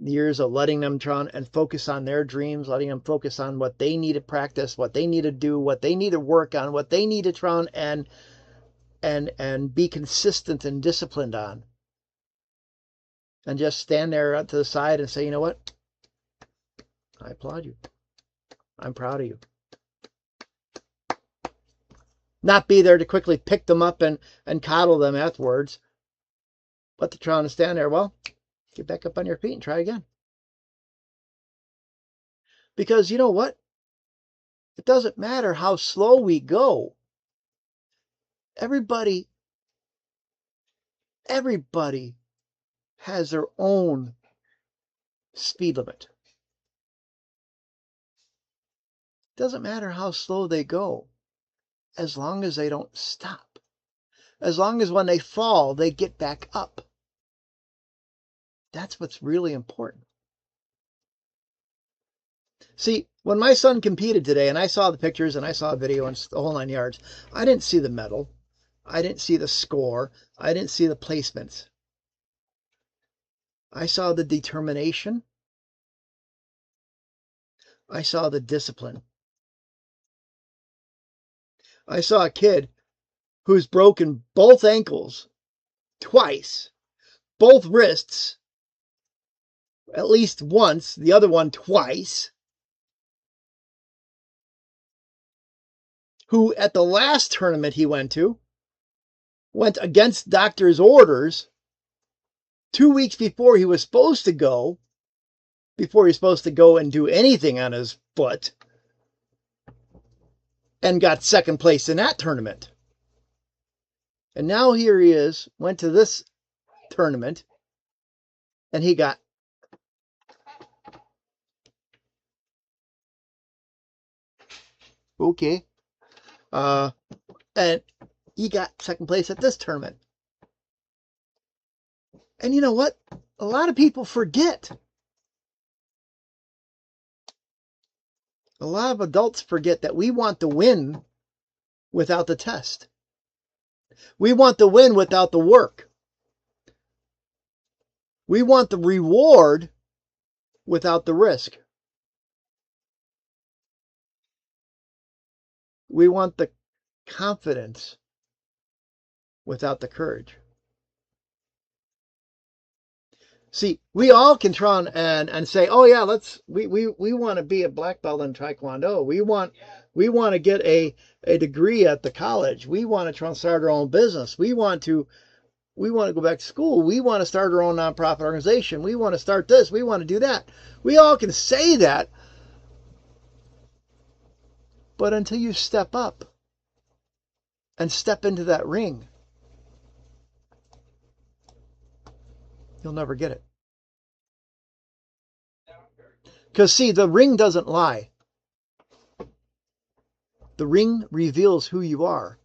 years of letting them try and focus on their dreams, letting them focus on what they need to practice, what they need to do, what they need to work on, what they need to try and be consistent and disciplined on. And just stand there to the side and say, you know what? I applaud you. I'm proud of you. Not be there to quickly pick them up and coddle them afterwards, but to try and stand there, well, get back up on your feet and try again. Because you know what? It doesn't matter how slow we go. Everybody has their own speed limit. It doesn't matter how slow they go, as long as they don't stop. As long as when they fall, they get back up. That's what's really important. See, when my son competed today, and I saw the pictures and I saw a video and the whole 9 yards, I didn't see the medal. I didn't see the score. I didn't see the placements. I saw the determination. I saw the discipline. I saw a kid who's broken both ankles twice, both wrists, at least once, the other one twice, who at the last tournament he went against doctor's orders 2 weeks before he was supposed to go, and do anything on his foot, and got second place in that tournament. And now here he is, went to this tournament, and he got okay. And he got second place at this tournament. And you know what? A lot of people forget. A lot of adults forget that we want the win without the test. We want the win without the work. We want the reward without the risk. We want the confidence without the courage. See, we all can try and say, oh yeah, we want to be a black belt in Tae Kwon Do. We want to get a degree at the college. We want to try and start our own business. We want to go back to school. We want to start our own nonprofit organization. We want to start this. We want to do that. We all can say that. But until you step up and step into that ring, you'll never get it. Because see, the ring doesn't lie. The ring reveals who you are.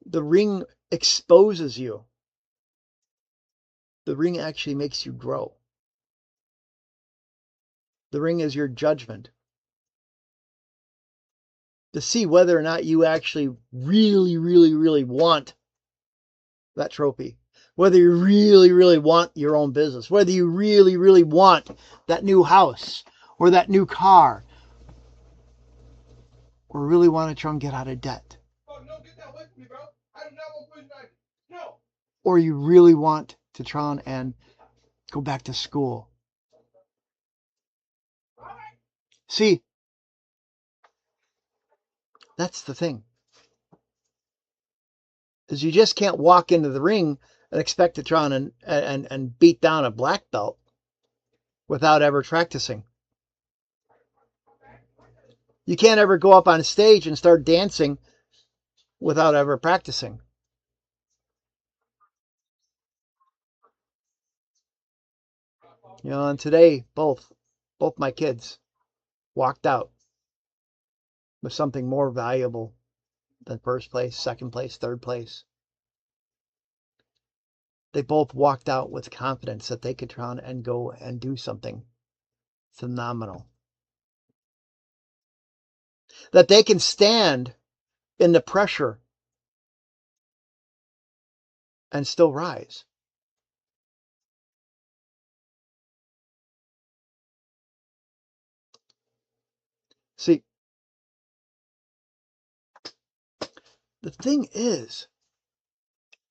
The ring exposes you. The ring actually makes you grow. The ring is your judgment to see whether or not you actually really want that trophy. Whether you really want your own business. Whether you really want that new house or that new car. Or really want to try and get out of debt. Oh, no, get that away from me, bro. I do not want poison ivy. No. Or you really want to try and go back to school. All right. See, that's the thing. Is you just can't walk into the ring and expect to try and beat down a black belt without ever practicing. You can't ever go up on stage and start dancing without ever practicing. You know, and today, both my kids walked out with something more valuable than first place, second place, third place. They both walked out with confidence that they could try and go and do something phenomenal. That they can stand in the pressure and still rise. See, the thing is,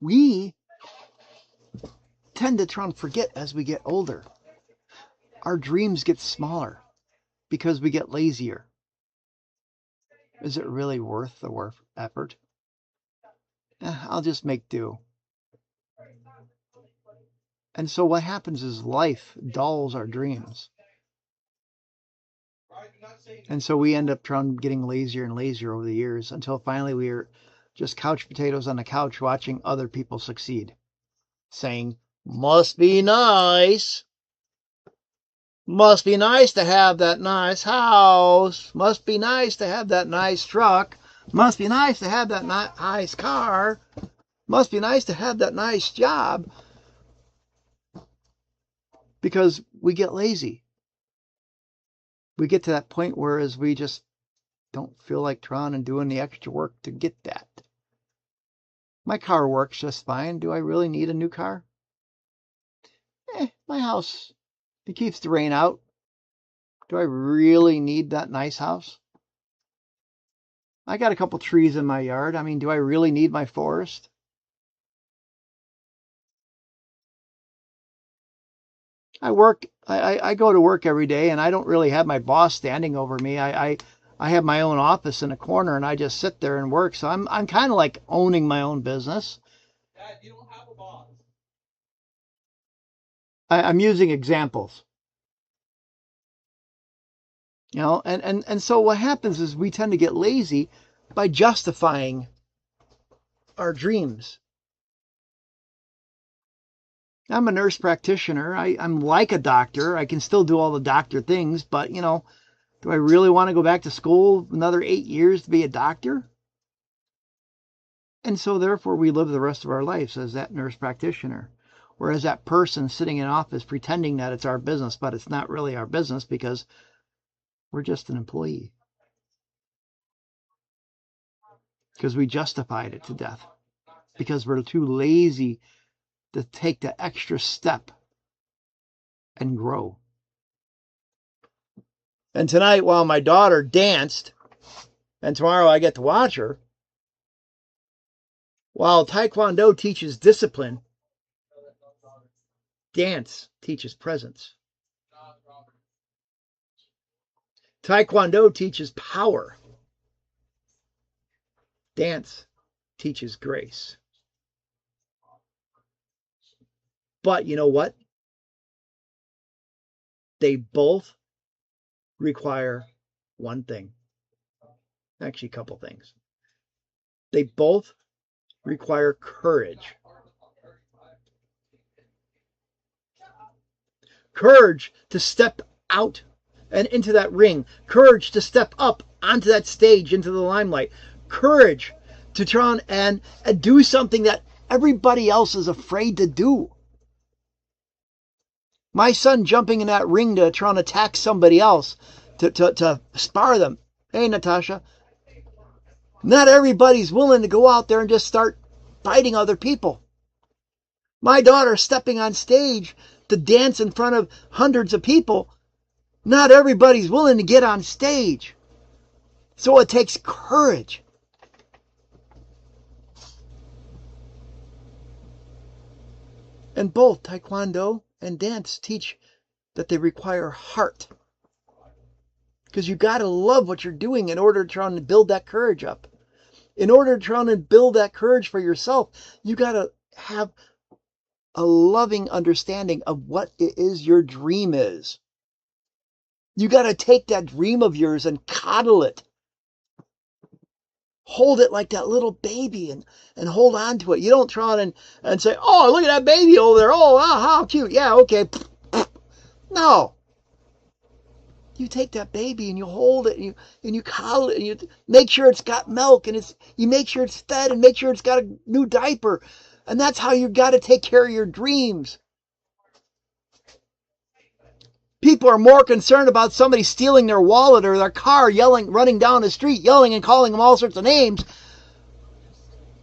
we tend to try and forget as we get older. Our dreams get smaller because we get lazier. Is it really worth the effort? I'll just make do. And so what happens is life dulls our dreams. And so we end up getting lazier and lazier over the years until finally we're just couch potatoes on the couch watching other people succeed. Saying, must be nice. Must be nice to have that nice house. Must be nice to have that nice truck. Must be nice to have that nice car. Must be nice to have that nice job. Because we get lazy. We get to that point where we just don't feel like trying and doing the extra work to get that. My car works just fine. Do I really need a new car? My house, it keeps the rain out. Do I really need that nice house? I got a couple trees in my yard. I mean, do I really need my forest? I go to work every day, and I don't really have my boss standing over me. I have my own office in a corner, and I just sit there and work. So I'm kind of like owning my own business. Dad, you don't have a boss. I'm using examples. You know, and so what happens is we tend to get lazy by justifying our dreams. I'm a nurse practitioner. I'm like a doctor. I can still do all the doctor things, but, you know, do I really want to go back to school another 8 years to be a doctor? And so therefore we live the rest of our lives as that nurse practitioner. Whereas that person sitting in office pretending that it's our business, but it's not really our business because we're just an employee. Because we justified it to death. Because we're too lazy to take the extra step and grow. And tonight, while my daughter danced, and tomorrow I get to watch her, while Tae Kwon Do teaches discipline, dance teaches presence. Tae Kwon Do teaches power. Dance teaches grace. But you know what? They both require one thing. Actually, a couple things. They both require courage. Courage to step out and into that ring. Courage to step up onto that stage, into the limelight. Courage to try and do something that everybody else is afraid to do. My son jumping in that ring to try and attack somebody else, to spar them. Hey, Natasha, not everybody's willing to go out there and just start fighting other people. My daughter stepping on stage to dance in front of hundreds of people, not everybody's willing to get on stage. So it takes courage. And both Tae Kwon Do and dance teach that they require heart. Because you got to love what you're doing in order to try and build that courage up. In order to try and build that courage for yourself, you got to have a loving understanding of what it is your dream is. You got to take that dream of yours and coddle it. Hold it like that little baby and hold on to it. You don't try and say, oh, look at that baby over there. Oh, how cute. Yeah, okay. No. You take that baby and you hold it and you coddle it and you make sure it's got milk and you make sure it's fed and make sure it's got a new diaper. And that's how you got to take care of your dreams. People are more concerned about somebody stealing their wallet or their car, running down the street, yelling and calling them all sorts of names.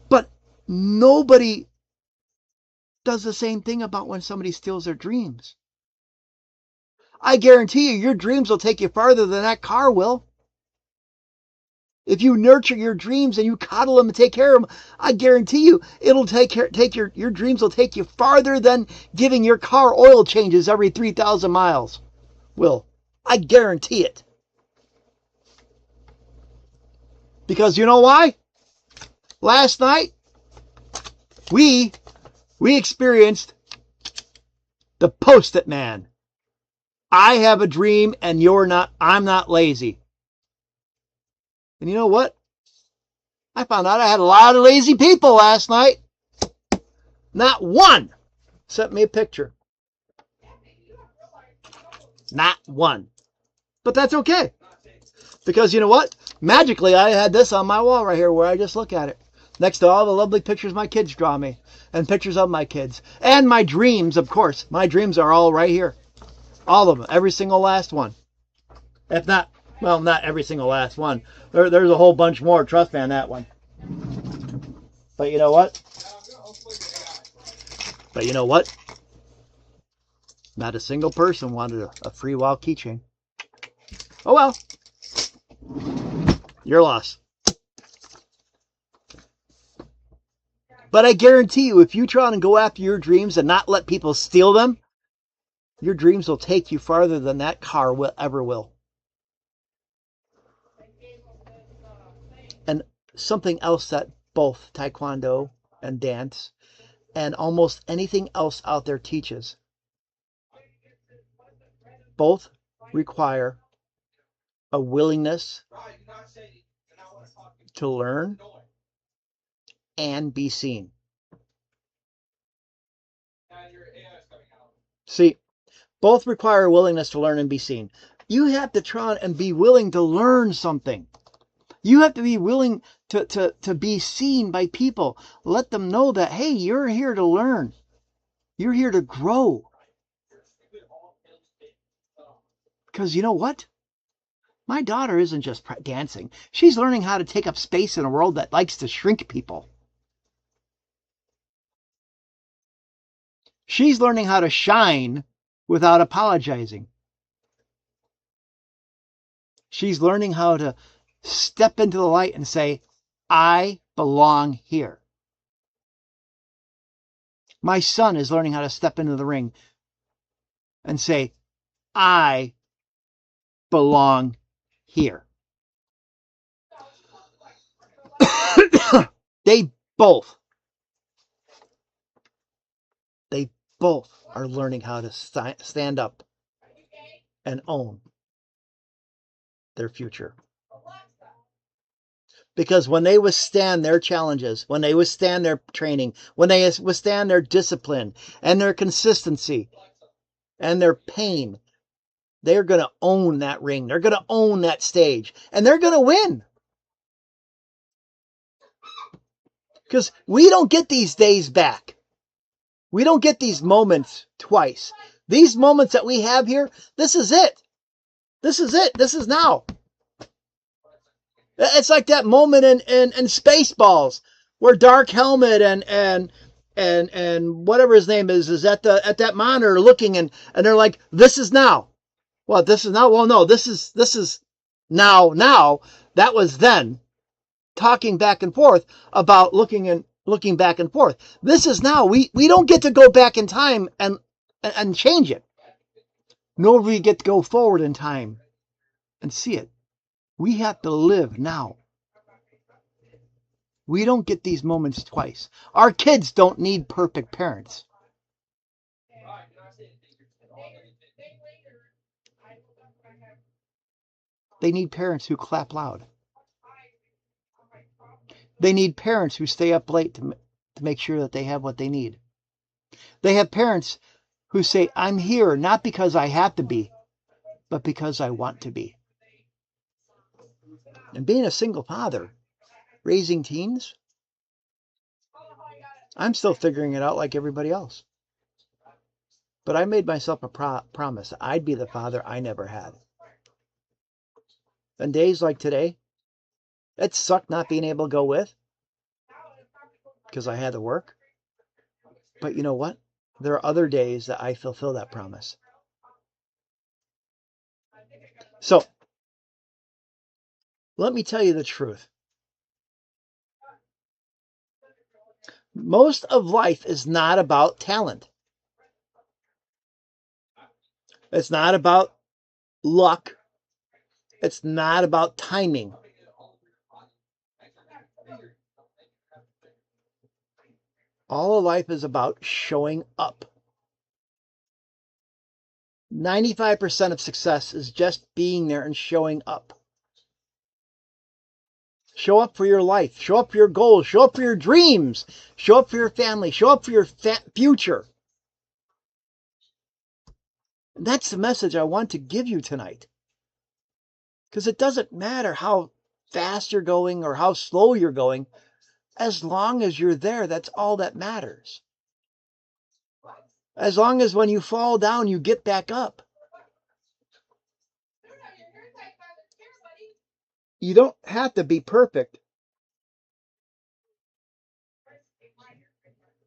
But nobody does the same thing about when somebody steals their dreams. I guarantee you, your dreams will take you farther than that car will. If you nurture your dreams and you coddle them and take care of them, I guarantee you it'll your dreams will take you farther than giving your car oil changes every 3,000 miles. Will. I guarantee it. Because you know why? Last night, we experienced the Post-it Man. I have a dream and you're not, I'm not lazy. And you know what? I found out I had a lot of lazy people last night. Not one sent me a picture. Not one. But that's okay. Because you know what? Magically, I had this on my wall right here where I just look at it. Next to all the lovely pictures my kids draw me. And pictures of my kids. And my dreams, of course. My dreams are all right here. All of them. Every single last one. If not, well, not every single last one. There's a whole bunch more. Trust me on that one. But you know what? Not a single person wanted a free WOW keychain. Oh well. Your loss. But I guarantee you, if you try and go after your dreams and not let people steal them, your dreams will take you farther than that car ever will. And something else that both Tae Kwon Do and dance and almost anything else out there teaches, both require a willingness to learn and be seen. See, both require a willingness to learn and be seen. You have to try and be willing to learn something. You have to be willing to be seen by people. Let them know that, hey, you're here to learn. You're here to grow. Because you know what? My daughter isn't just dancing. She's learning how to take up space in a world that likes to shrink people. She's learning how to shine without apologizing. She's learning how to step into the light and say, I belong here. My son is learning how to step into the ring and say, I belong here. They both are learning how to stand up and own their future. Because when they withstand their challenges, when they withstand their training, when they withstand their discipline and their consistency and their pain, they're going to own that ring. They're going to own that stage. And they're going to win. Because we don't get these days back. We don't get these moments twice. These moments that we have here, this is it. This is it. This is now. It's like that moment in Spaceballs where Dark Helmet and whatever his name is at that monitor looking and they're like, this is now. Well, this is now. Well, no, this is now. Now that was then, talking back and forth about looking back and forth. This is now. We don't get to go back in time and change it. Nor do we get to go forward in time and see it. We have to live now. We don't get these moments twice. Our kids don't need perfect parents. They need parents who clap loud. They need parents who stay up late to make sure that they have what they need. They have parents who say, I'm here not because I have to be, but because I want to be. And being a single father, raising teens, I'm still figuring it out like everybody else. But I made myself a promise. I'd be the father I never had. And days like today, it sucked not being able to go with because I had to work. But you know what? There are other days that I fulfill that promise. So, Let me tell you the truth. Most of life is not about talent. It's not about luck. It's not about timing. All of life is about showing up. 95% of success is just being there and showing up. Show up for your life. Show up for your goals. Show up for your dreams. Show up for your family. Show up for your future. And that's the message I want to give you tonight. Because it doesn't matter how fast you're going or how slow you're going. As long as you're there, that's all that matters. As long as when you fall down, you get back up. You don't have to be perfect.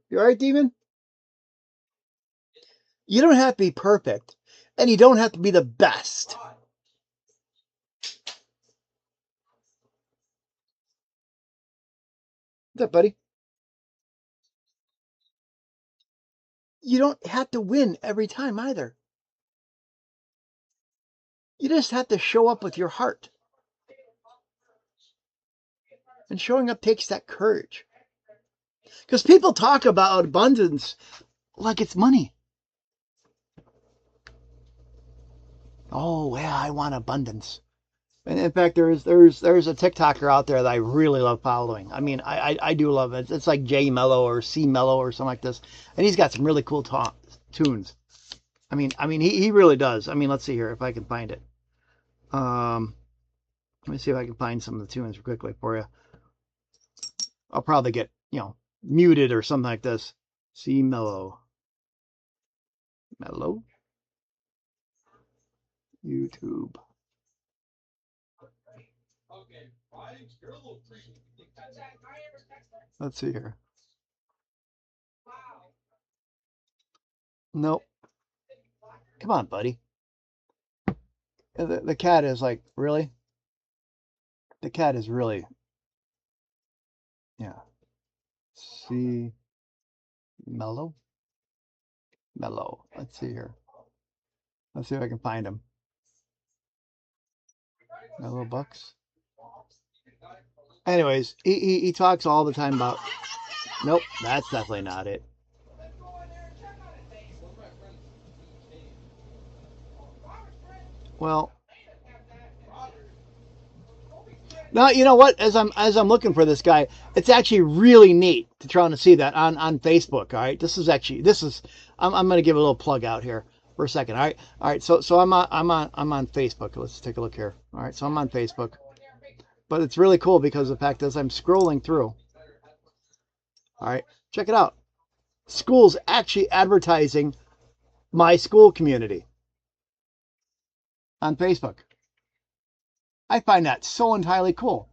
You all right, Demon? You don't have to be perfect. And you don't have to be the best. What's up, buddy? You don't have to win every time either. You just have to show up with your heart. And showing up takes that courage. Because people talk about abundance like it's money. Oh, yeah, I want abundance. And in fact, there's a TikToker out there that I really love following. I mean, I do love it. It's like J Mello or C Mello or something like this. And he's got some really cool tunes. I mean, he really does. I mean, let's see here if I can find it. Let me see if I can find some of the tunes quickly for you. I'll probably get, muted or something like this. C Mello. Mello? YouTube. Let's see here. Nope. Come on, buddy. The cat is like, really? The cat is really, yeah. See, Mellow? Mellow. Let's see here. Let's see if I can find him. Mellow Bucks. Anyways, he talks all the time about, nope, that's definitely not it. Well, now you know what? As I'm looking for this guy, it's actually really neat to try to see that on Facebook. All right, this is I'm going to give a little plug out here for a second. All right. So I'm on Facebook. Let's take a look here. All right, so I'm on Facebook, but it's really cool because the fact is I'm scrolling through. All right, check it out. Schools actually advertising my school community on Facebook. I find that so entirely cool.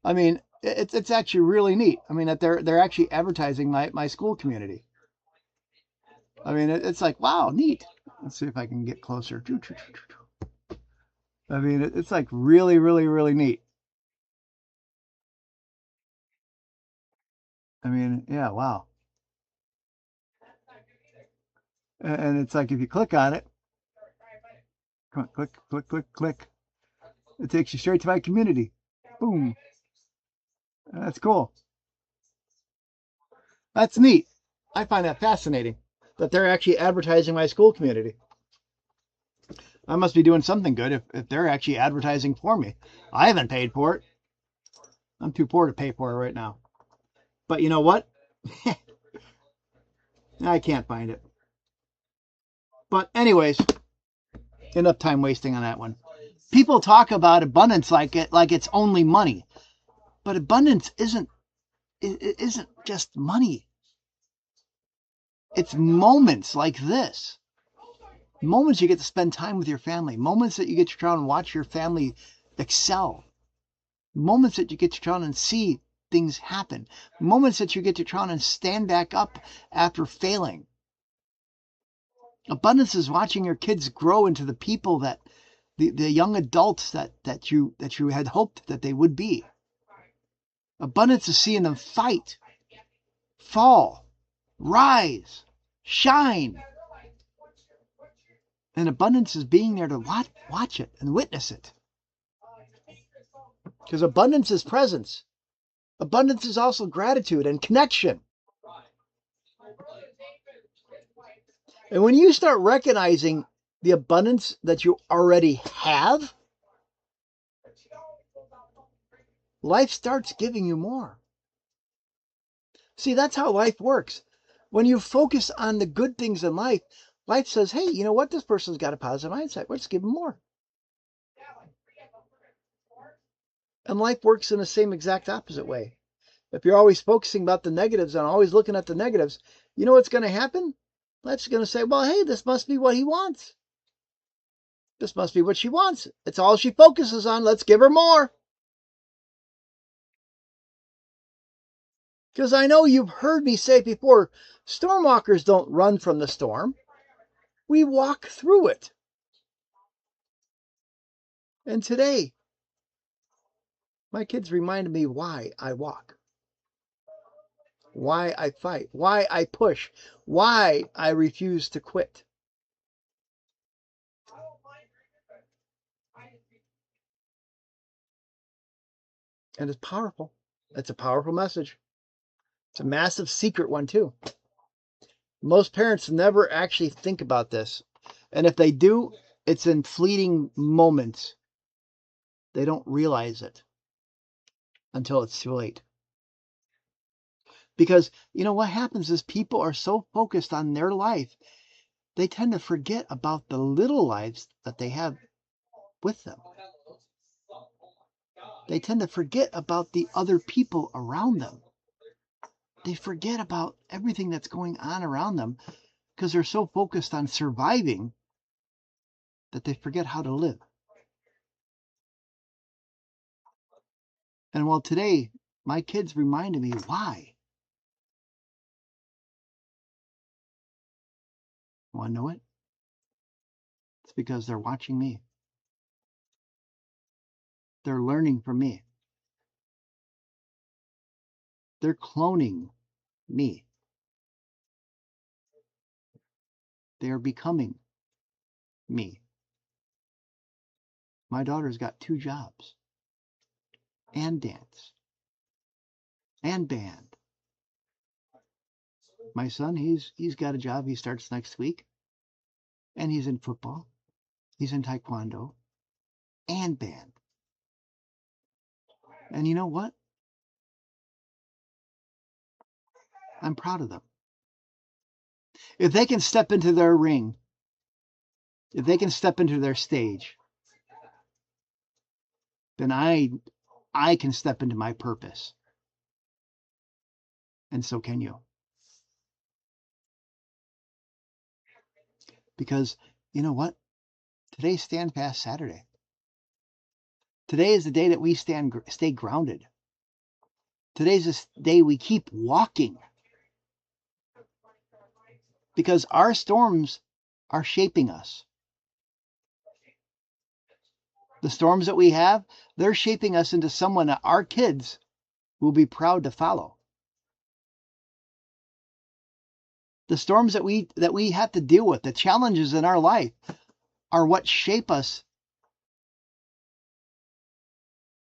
I mean, it's actually really neat. I mean, that they're actually advertising my school community. I mean, it's like, wow, neat. Let's see if I can get closer. I mean, it's like really, really, really neat. I mean, yeah, wow. And it's like if you click on it, come on, click, click, click, click. It takes you straight to my community. Boom. That's cool. That's neat. I find that fascinating that they're actually advertising my school community. I must be doing something good if they're actually advertising for me. I haven't paid for it. I'm too poor to pay for it right now. But you know what? I can't find it. But anyways, enough time wasting on that one. People talk about abundance like it's only money. But abundance isn't just money. It's moments like this. Moments you get to spend time with your family. Moments that you get to try and watch your family excel. Moments that you get to try and see things happen. Moments that you get to try and stand back up after failing. Abundance is watching your kids grow into the people that the young adults that you had hoped that they would be. Abundance is seeing them fight, fall, rise, shine. And abundance is being there to watch it and witness it. Because abundance is presence. Abundance is also gratitude and connection. And when you start recognizing the abundance that you already have, life starts giving you more. See, that's how life works. When you focus on the good things in life, life says, hey, you know what? This person's got a positive mindset. Let's give them more. And life works in the same exact opposite way. If you're always focusing about the negatives and always looking at the negatives, you know what's going to happen? Life's going to say, well, hey, this must be what he wants. This must be what she wants. It's all she focuses on. Let's give her more. Because I know you've heard me say before, stormwalkers don't run from the storm. We walk through it. And today, my kids reminded me why I walk, why I fight, why I push, why I refuse to quit. And it's powerful. It's a powerful message. It's a massive secret one, too. Most parents never actually think about this. And if they do, it's in fleeting moments. They don't realize it until it's too late. Because, you know, what happens is people are so focused on their life, they tend to forget about the little lives that they have with them. They tend to forget about the other people around them. They forget about everything that's going on around them because they're so focused on surviving that they forget how to live. And well, today, my kids reminded me why. Want to know it? It's because they're watching me. They're learning from me. They're cloning me. They are becoming me. My daughter's got 2 jobs, and dance, and band. My son, he's got a job. He starts next week, and he's in football. He's in Tae Kwon Do, and band. And you know what? I'm proud of them. If they can step into their ring, if they can step into their stage, then I can step into my purpose. And so can you. Because you know what? Today's Stand Fast Saturday. Today is the day that we stay grounded. Today's the day we keep walking. Because our storms are shaping us. The storms that we have, they're shaping us into someone that our kids will be proud to follow. The storms that we have to deal with, the challenges in our life, are what shape us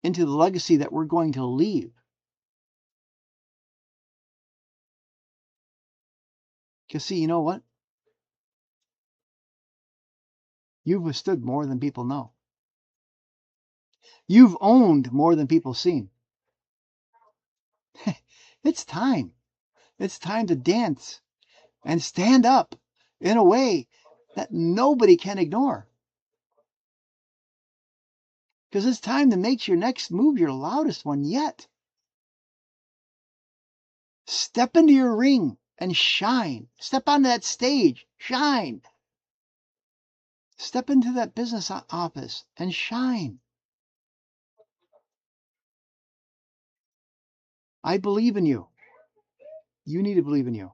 into the legacy that we're going to leave. Because see, you know what? You've withstood more than people know. You've owned more than people seen. It's time. It's time to dance and stand up in a way that nobody can ignore. Because it's time to make your next move your loudest one yet. Step into your ring and shine. Step onto that stage, shine. Step into that business office and shine. I believe in you. You need to believe in you.